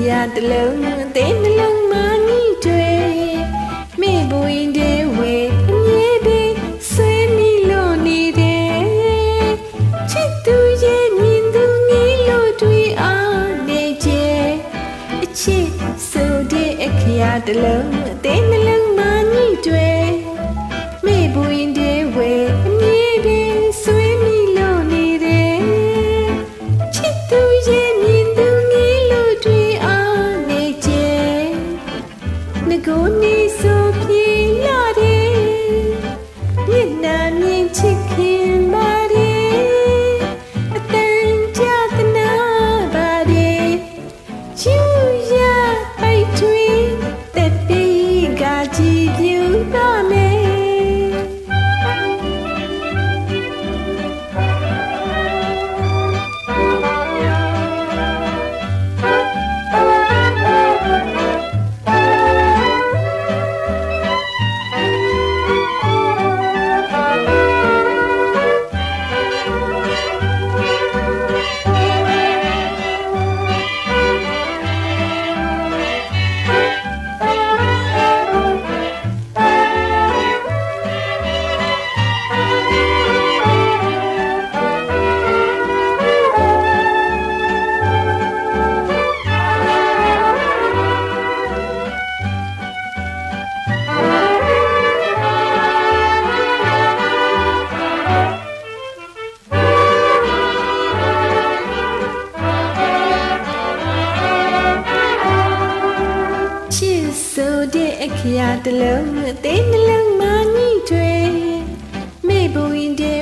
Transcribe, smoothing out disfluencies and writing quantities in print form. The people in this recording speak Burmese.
ရာတလုံးအသေးနှလုံးမနီးတွေမိဘဝင်တဲ့ဝေအမြဲတည်းဆွေးမိလို့နေတယ်ချစ်သူရဲ့မြင်သူငေးလို့တွေ့အောင်နေကြအချစ်ဆိုတဲ့အခရာတလုံးအသေးနှလုံးမနီးတွေမိဘဝင်တဲ့ဝေအမြဲတည်းဆွေးမိလို့နေတယ်ချစ်သူရဲ့မြင်သူငေးလို့တွေ့အောင်နေကြငကိုနေဆိုပြေလာတယ်မျက်နှာမြင်ချစ်ခင်ပါတယ်အတန်ကြာသနာပါတယ်ချူရအိတ်ထွေးတဲ့ပြေကကြည်ပြူပါမယ်ဆိုတဲ့အခရာတလုံးအသေးနှလုံးမနီးတွေမိဘဝင်တဲ့